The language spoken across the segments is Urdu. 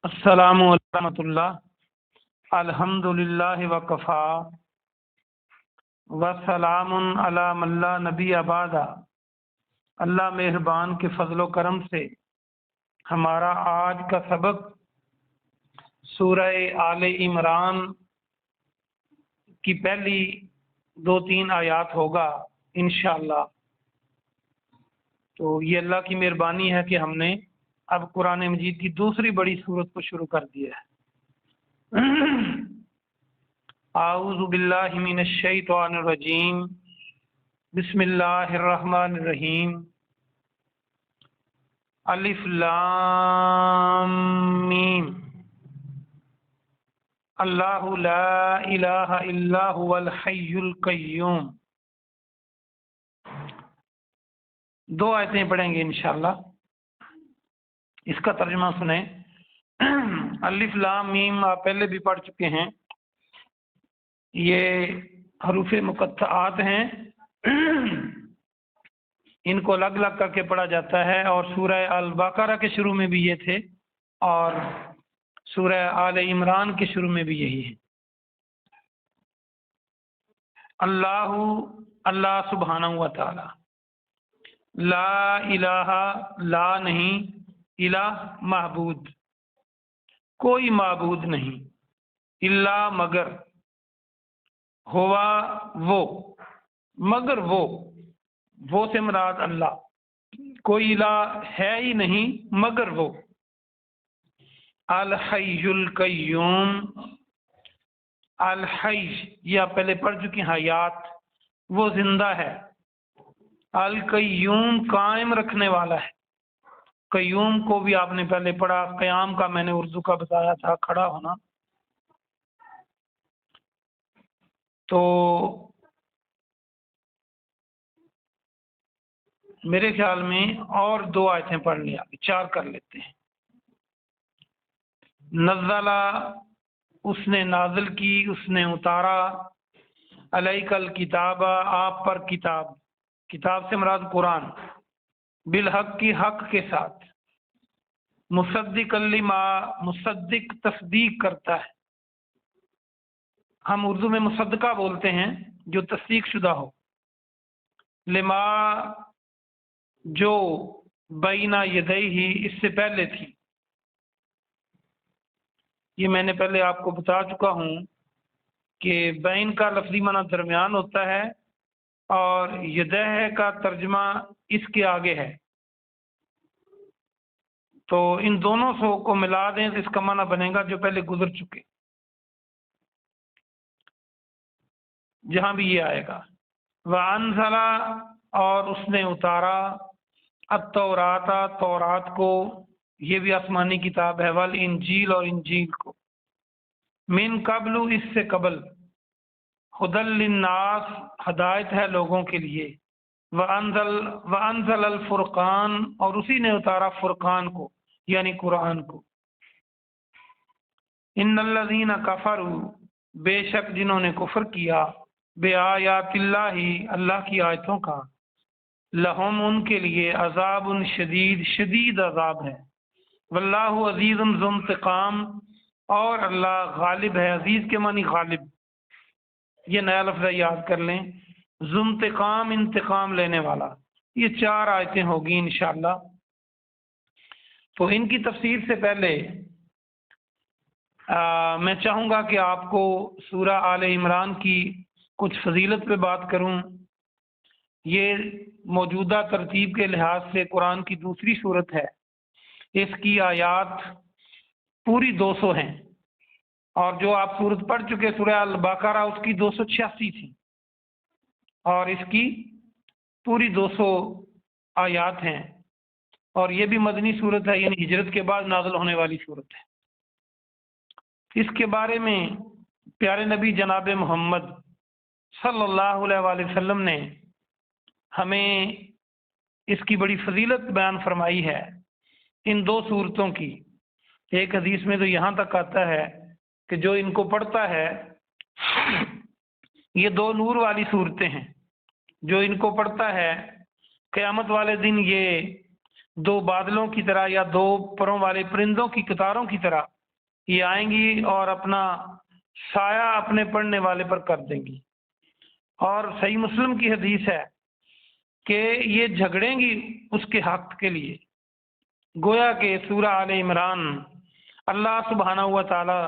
السلام ورحمۃ اللہ الحمدللہ وکفا وسلام علی من لا نبی بعد۔ اللہ مہربان کے فضل و کرم سے ہمارا آج کا سبق سورہ آل عمران کی پہلی 2-3 آیات ہوگا انشاءاللہ۔ تو یہ اللہ کی مہربانی ہے کہ ہم نے اب قرآن مجید کی دوسری بڑی سورت کو شروع کر دیا ہے۔ اعوذ باللہ من الشیطان الرجیم، بسم اللہ الرحمن الرحیم۔ الف لام میم، اللہ لا الہ الا هو الحی القیوم۔ 2 آیتیں پڑھیں گے انشاءاللہ۔ اس کا ترجمہ سنیں۔ الف لام میم آپ پہلے بھی پڑھ چکے ہیں، یہ حروف مقطعات ہیں، ان کو الگ الگ کر کے پڑھا جاتا ہے، اور سورہ البقرہ کے شروع میں بھی یہ تھے اور سورہ آل عمران کے شروع میں بھی یہی ہے۔ اللہ سبحانہ و تعالی، لا الہ، لا نہیں، الہ معبود، کوئی معبود نہیں، الا مگر، ہوا وہ، مگر وہ سے مراد اللہ، کوئی الہ ہے ہی نہیں مگر وہ۔ الحی القیوم، الحی یہ آپ پہلے پڑھ چکے ہیں حیات، وہ زندہ ہے۔ القیوم قائم رکھنے والا ہے۔ قیوم کو بھی آپ نے پہلے پڑھا، قیام کا میں نے اردو کا بتایا تھا، کھڑا ہونا۔ تو میرے خیال میں اور 2 آیتیں پڑھ لیں، 4 کر لیتے ہیں۔ نزلہ، اس نے نازل کی، اس نے اتارا، علیک الکتاب، آپ پر کتاب، کتاب سے مراد قرآن، بالحق کی حق کے ساتھ، مصدق لما، مصدق تصدیق کرتا ہے۔ ہم اردو میں مصدقہ بولتے ہیں جو تصدیق شدہ ہو۔ لما، جو بینہ یدیہ، اس سے پہلے تھی۔ یہ میں نے پہلے آپ کو بتا چکا ہوں کہ بین کا لفظی معنی درمیان ہوتا ہے، اور یدہ کا ترجمہ اس کے آگے ہے۔ تو ان دونوں سو کو ملا دیں تو اس کا معنی بنے گا جو پہلے گزر چکے، جہاں بھی یہ آئے گا۔ وَأَنزَلَ، اور اس نے اتارا، التوراۃ، تورات کو، یہ بھی آسمانی کتاب ہے، والانجیل، اور انجیل کو، من قبل، اس سے قبل، ہدی للناس، ہدایت ہے لوگوں کے لیے، وَأَنزَلَ الفرقان، اور اسی نے اتارا فرقان کو یعنی قرآن کو۔ ان الذین کفروا، بے شک جنہوں نے کفر کیا، بے آیات اللہ، اللہ کی آیتوں کا، لہم، ان کے لیے، عذاب شدید، شدید عذاب ہے، واللہ عزیز ذو انتقام، اور اللہ غالب ہے، عزیز کے معنی غالب، یہ نیا لفظ یاد کر لیں، ذو انتقام، انتقام لینے والا۔ یہ 4 آیتیں ہوگی انشاءاللہ۔ تو ان کی تفسیر سے پہلے میں چاہوں گا کہ آپ کو سورہ آل عمران کی کچھ فضیلت پہ بات کروں۔ یہ موجودہ ترتیب کے لحاظ سے قرآن کی دوسری صورت ہے، اس کی آیات پوری 200 ہیں، اور جو آپ صورت پڑھ چکے سورہ البقرہ اس کی 286 تھی، اور اس کی پوری 200 آیات ہیں، اور یہ بھی مدنی صورت ہے، یعنی ہجرت کے بعد نازل ہونے والی صورت ہے۔ اس کے بارے میں پیارے نبی جناب محمد صلی اللہ علیہ وآلہ وسلم نے ہمیں اس کی بڑی فضیلت بیان فرمائی ہے، ان 2 صورتوں کی۔ ایک حدیث میں تو یہاں تک آتا ہے کہ جو ان کو پڑھتا ہے، یہ 2 نور والی صورتیں ہیں، جو ان کو پڑھتا ہے قیامت والے دن یہ 2 بادلوں کی طرح یا 2 پروں والے پرندوں کی قطاروں کی طرح یہ آئیں گی اور اپنا سایہ اپنے پڑھنے والے پر کر دیں گی۔ اور صحیح مسلم کی حدیث ہے کہ یہ جھگڑیں گی اس کے حق کے لیے، گویا کہ سورہ آل عمران اللہ سبحانہ و تعالی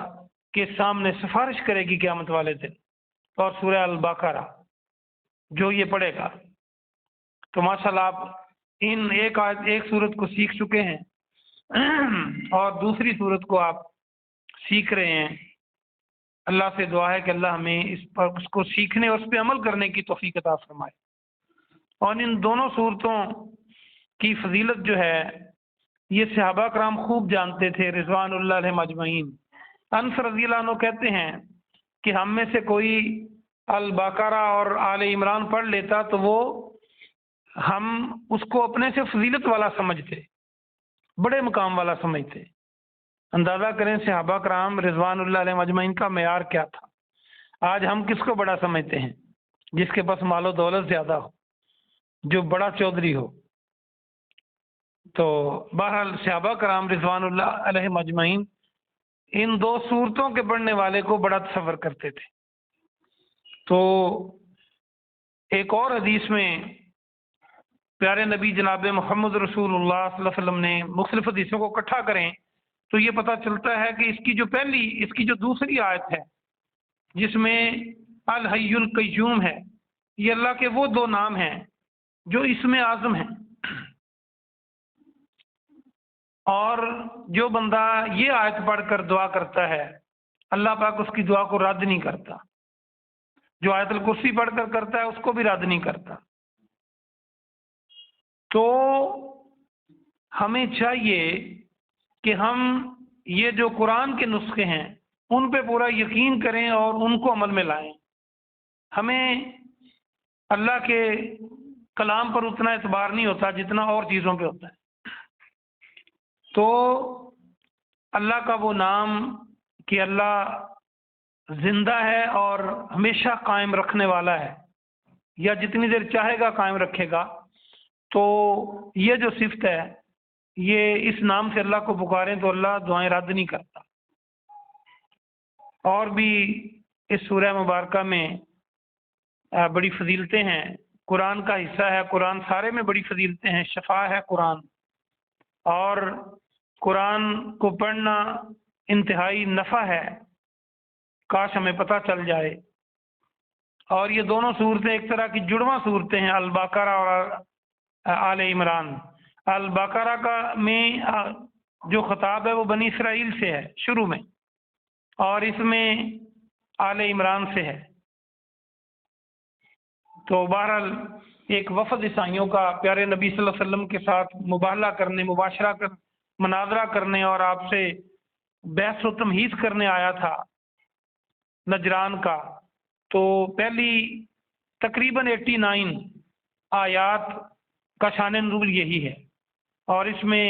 کے سامنے سفارش کرے گی قیامت والے دن، اور سورہ البقرہ جو یہ پڑھے گا۔ تو ماشاءاللہ آپ ان ایک صورت کو سیکھ چکے ہیں اور دوسری صورت کو آپ سیکھ رہے ہیں۔ اللہ سے دعا ہے کہ اللہ ہمیں اس کو سیکھنے اور اس پہ عمل کرنے کی توفیق عطا فرمائے۔ اور ان دونوں صورتوں کی فضیلت جو ہے یہ صحابہ کرام خوب جانتے تھے رضوان اللہ علیہم اجمعین۔ انس رضی اللہ عنہ کہتے ہیں کہ ہم میں سے کوئی البقرہ اور آل عمران پڑھ لیتا تو وہ ہم اس کو اپنے سے فضیلت والا سمجھتے، بڑے مقام والا سمجھتے۔ اندازہ کریں صحابہ کرام رضوان اللہ علیہم اجمعین کا معیار کیا تھا۔ آج ہم کس کو بڑا سمجھتے ہیں؟ جس کے پاس مال و دولت زیادہ ہو، جو بڑا چودھری ہو۔ تو بہرحال صحابہ کرام رضوان اللہ علیہم اجمعین ان دو صورتوں کے پڑھنے والے کو بڑا تصور کرتے تھے۔ تو ایک اور حدیث میں پیارے نبی جناب محمد رسول اللہ صلی اللہ علیہ وسلم نے مختلف حدیثوں کو اکٹھا کریں تو یہ پتہ چلتا ہے کہ اس کی جو دوسری آیت ہے جس میں الحی القیوم ہے، یہ اللہ کے وہ دو نام ہیں جو اسم اعظم ہیں، اور جو بندہ یہ آیت پڑھ کر دعا کرتا ہے اللہ پاک اس کی دعا کو رد نہیں کرتا، جو آیت الکرسی پڑھ کر کرتا ہے اس کو بھی رد نہیں کرتا۔ تو ہمیں چاہیے کہ ہم یہ جو قرآن کے نسخے ہیں ان پہ پورا یقین کریں اور ان کو عمل میں لائیں۔ ہمیں اللہ کے کلام پر اتنا اعتبار نہیں ہوتا جتنا اور چیزوں پہ ہوتا ہے۔ تو اللہ کا وہ نام کہ اللہ زندہ ہے اور ہمیشہ قائم رکھنے والا ہے، یا جتنی دیر چاہے گا قائم رکھے گا، تو یہ جو صفت ہے یہ اس نام سے اللہ کو پکاریں تو اللہ دعائیں رد نہیں کرتا۔ اور بھی اس سورہ مبارکہ میں بڑی فضیلتیں ہیں، قرآن کا حصہ ہے، قرآن سارے میں بڑی فضیلتیں ہیں، شفا ہے قرآن، اور قرآن کو پڑھنا انتہائی نفع ہے، کاش ہمیں پتہ چل جائے۔ اور یہ دونوں صورتیں ایک طرح کی جڑواں صورتیں ہیں، البقرہ اور آل عمران۔ البقرہ کا میں جو خطاب ہے وہ بنی اسرائیل سے ہے شروع میں، اور اس میں آل عمران سے ہے۔ تو بہرحال ایک وفد عیسائیوں کا پیارے نبی صلی اللہ علیہ وسلم کے ساتھ مباہلہ کرنے، مباشرہ کرنے، مناظرہ کرنے اور آپ سے بحث و تمہیز کرنے آیا تھا نجران کا۔ تو پہلی تقریباً 89 آیات کا شان نزول یہی ہے، اور اس میں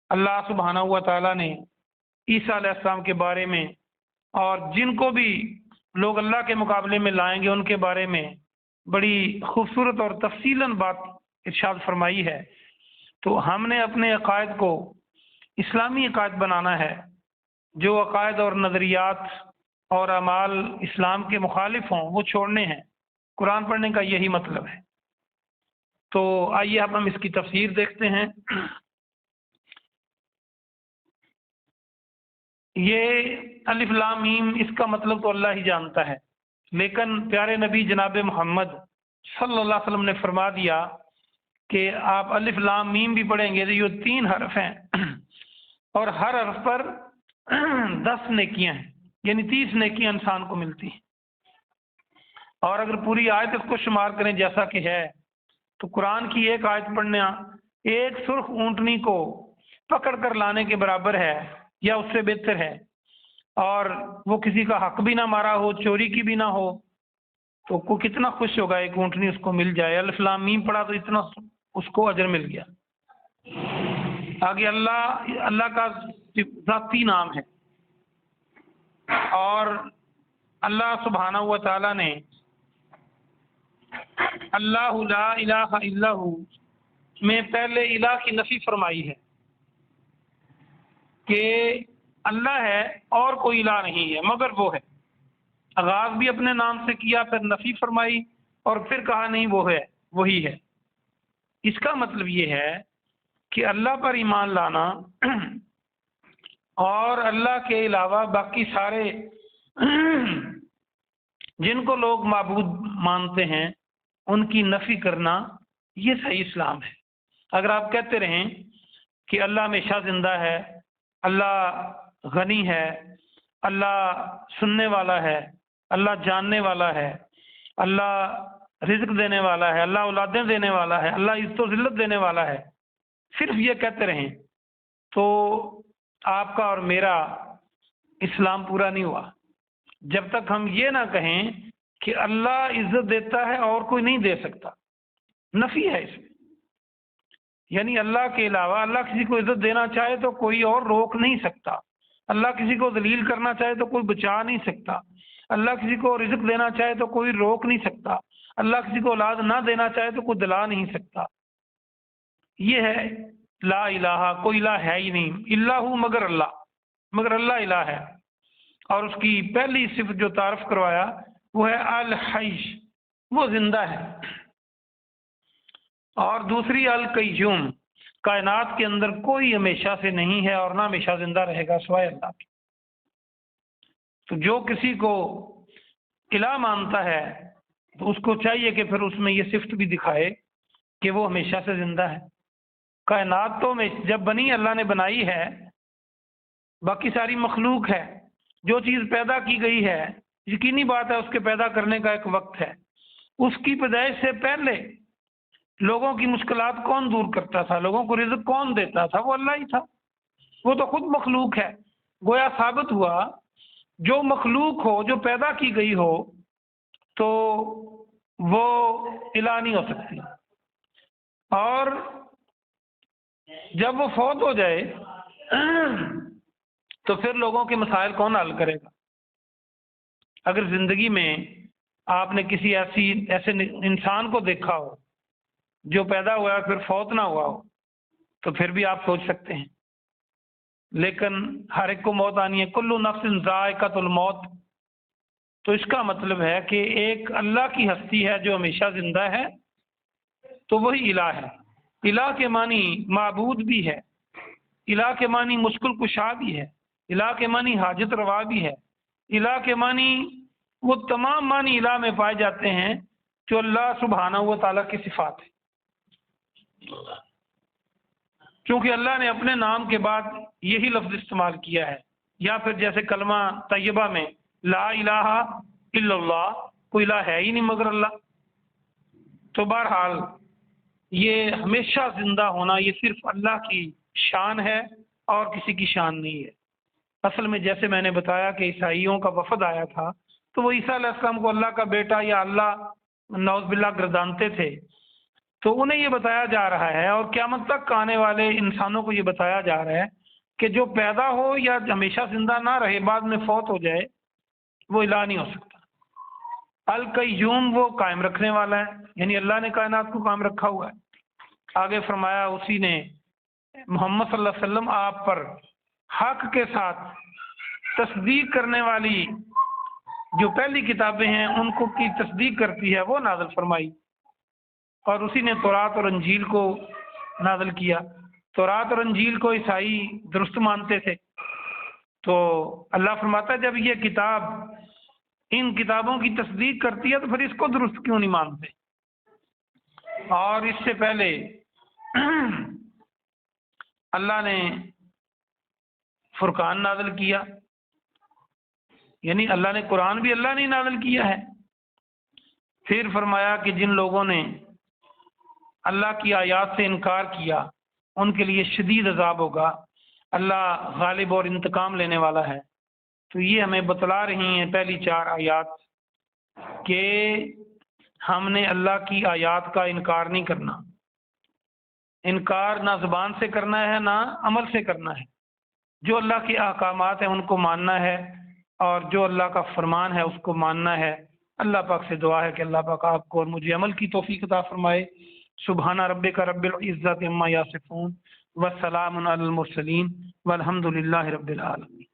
اللہ سبحانہ و تعالیٰ نے عیسیٰ علیہ السلام کے بارے میں اور جن کو بھی لوگ اللہ کے مقابلے میں لائیں گے ان کے بارے میں بڑی خوبصورت اور تفصیلاً بات ارشاد فرمائی ہے۔ تو ہم نے اپنے عقائد کو اسلامی عقائد بنانا ہے، جو عقائد اور نظریات اور اعمال اسلام کے مخالف ہوں وہ چھوڑنے ہیں۔ قرآن پڑھنے کا یہی مطلب ہے۔ تو آئیے اب ہم اس کی تفسیر دیکھتے ہیں۔ یہ الف لام میم اس کا مطلب تو اللہ ہی جانتا ہے، لیکن پیارے نبی جناب محمد صلی اللہ علیہ وسلم نے فرما دیا کہ آپ الف لام میم بھی پڑھیں گے تو یہ 3 حرف ہیں، اور ہر حرف پر 10 نیکیاں ہیں، یعنی 30 نیکیاں انسان کو ملتی ہیں۔ اور اگر پوری آیت اس کو شمار کریں جیسا کہ ہے تو قرآن کی ایک آیت پڑھنا ایک سرخ اونٹنی کو پکڑ کر لانے کے برابر ہے یا اس سے بہتر ہے، اور وہ کسی کا حق بھی نہ مارا ہو، چوری کی بھی نہ ہو، تو کو کتنا خوش ہوگا ایک اونٹنی اس کو مل جائے۔ الف لام میم پڑھا تو اتنا اس کو اجر مل گیا۔ آگے اللہ کا ذاتی نام ہے، اور اللہ سبحانہ و تعالی نے اللہ لا الہ الا ہو میں پہلے الہ کی نفی فرمائی ہے کہ اللہ ہے اور کوئی الہ نہیں ہے مگر وہ ہے۔ آغاز بھی اپنے نام سے کیا، پھر نفی فرمائی اور پھر کہا نہیں وہ ہے، وہی ہے۔ اس کا مطلب یہ ہے کہ اللہ پر ایمان لانا اور اللہ کے علاوہ باقی سارے جن کو لوگ معبود مانتے ہیں ان کی نفی کرنا، یہ صحیح اسلام ہے۔ اگر آپ کہتے رہیں کہ اللہ ہمیشہ زندہ ہے، اللہ غنی ہے، اللہ سننے والا ہے، اللہ جاننے والا ہے، اللہ رزق دینے والا ہے، اللہ اولادیں دینے والا ہے، اللہ عزت و ذلت دینے والا ہے، صرف یہ کہتے رہیں تو آپ کا اور میرا اسلام پورا نہیں ہوا۔ جب تک ہم یہ نہ کہیں کہ اللہ عزت دیتا ہے اور کوئی نہیں دے سکتا، نفی ہے اس میں، یعنی اللہ کے علاوہ اللہ کسی کو عزت دینا چاہے تو کوئی اور روک نہیں سکتا، اللہ کسی کو ذلیل کرنا چاہے تو کوئی بچا نہیں سکتا، اللہ کسی کو رزق دینا چاہے تو کوئی روک نہیں سکتا، اللہ کسی کو اولاد نہ دینا چاہے تو کوئی دلا نہیں سکتا۔ یہ ہے لا الہ، کوئی الہ ہے ہی نہیں، اللہ مگر اللہ، مگر اللہ الہ ہے۔ اور اس کی پہلی صفت جو تعارف کروایا وہ ہے الحی، وہ زندہ ہے، اور دوسری القیوم، کائنات کے اندر کوئی ہمیشہ سے نہیں ہے اور نہ ہمیشہ زندہ رہے گا سوائے اللہ کے۔ تو جو کسی کو الہ مانتا ہے تو اس کو چاہیے کہ پھر اس میں یہ صفت بھی دکھائے کہ وہ ہمیشہ سے زندہ ہے۔ کائنات تو جب بنی اللہ نے بنائی ہے، باقی ساری مخلوق ہے، جو چیز پیدا کی گئی ہے یقینی بات ہے اس کے پیدا کرنے کا ایک وقت ہے۔ اس کی پیدائش سے پہلے لوگوں کی مشکلات کون دور کرتا تھا، لوگوں کو رزق کون دیتا تھا؟ وہ اللہ ہی تھا، وہ تو خود مخلوق ہے۔ گویا ثابت ہوا جو مخلوق ہو، جو پیدا کی گئی ہو، تو وہ الہ نہیں ہو سکتی، اور جب وہ فوت ہو جائے تو پھر لوگوں کے مسائل کون حل کرے گا؟ اگر زندگی میں آپ نے کسی ایسے انسان کو دیکھا ہو جو پیدا ہوا ہے پھر فوت نہ ہوا ہو تو پھر بھی آپ سوچ سکتے ہیں، لیکن ہر ایک کو موت آنی ہے، کل نفس ذائقۃ الموت۔ تو اس کا مطلب ہے کہ ایک اللہ کی ہستی ہے جو ہمیشہ زندہ ہے، تو وہی الہ ہے۔ الہ کے معنی معبود بھی ہے، الہ کے معنی مشکل کشا بھی ہے، الہ کے معنی حاجت روا بھی ہے، الہ کے معنی وہ تمام معنی الہ میں پائے جاتے ہیں جو اللہ سبحانہ و تعالیٰ کی صفات ہے۔ کیونکہ اللہ نے اپنے نام کے بعد یہی لفظ استعمال کیا ہے، یا پھر جیسے کلمہ طیبہ میں لا الہ الا اللہ، کوئی الہ ہے ہی نہیں مگر اللہ۔ تو بہرحال یہ ہمیشہ زندہ ہونا یہ صرف اللہ کی شان ہے اور کسی کی شان نہیں ہے۔ اصل میں جیسے میں نے بتایا کہ عیسائیوں کا وفد آیا تھا تو وہ عیسیٰ علیہ السلام کو اللہ کا بیٹا یا اللہ نعوذ باللہ گردانتے تھے، تو انہیں یہ بتایا جا رہا ہے اور قیامت تک آنے والے انسانوں کو یہ بتایا جا رہا ہے کہ جو پیدا ہو یا ہمیشہ زندہ نہ رہے، بعد میں فوت ہو جائے، وہ الہ نہیں ہو سکتا۔ القیوم وہ قائم رکھنے والا ہے، یعنی اللہ نے کائنات کو قائم رکھا ہوا ہے۔ آگے فرمایا اسی نے محمد صلی اللہ علیہ وسلم آپ پر حق کے ساتھ تصدیق کرنے والی جو پہلی کتابیں ہیں ان کو کی تصدیق کرتی ہے وہ نازل فرمائی، اور اسی نے تورات اور انجیل کو نازل کیا۔ تورات اور انجیل کو عیسائی درست مانتے تھے، تو اللہ فرماتا ہے جب یہ کتاب ان کتابوں کی تصدیق کرتی ہے تو پھر اس کو درست کیوں نہیں مانتے؟ اور اس سے پہلے اللہ نے فرقان نازل کیا، یعنی اللہ نے قرآن بھی اللہ نے نازل کیا ہے۔ پھر فرمایا کہ جن لوگوں نے اللہ کی آیات سے انکار کیا ان کے لیے شدید عذاب ہوگا، اللہ غالب اور انتقام لینے والا ہے۔ تو یہ ہمیں بتلا رہی ہیں پہلی 4 آیات کہ ہم نے اللہ کی آیات کا انکار نہیں کرنا، انکار نہ زبان سے کرنا ہے نہ عمل سے کرنا ہے۔ جو اللہ کے احکامات ہیں ان کو ماننا ہے، اور جو اللہ کا فرمان ہے اس کو ماننا ہے۔ اللہ پاک سے دعا ہے کہ اللہ پاک آپ کو اور مجھے عمل کی توفیق عطا فرمائے۔ سبحان ربک رب العزت عما یصفون والسلام علی المرسلین والحمد للہ رب العالمین۔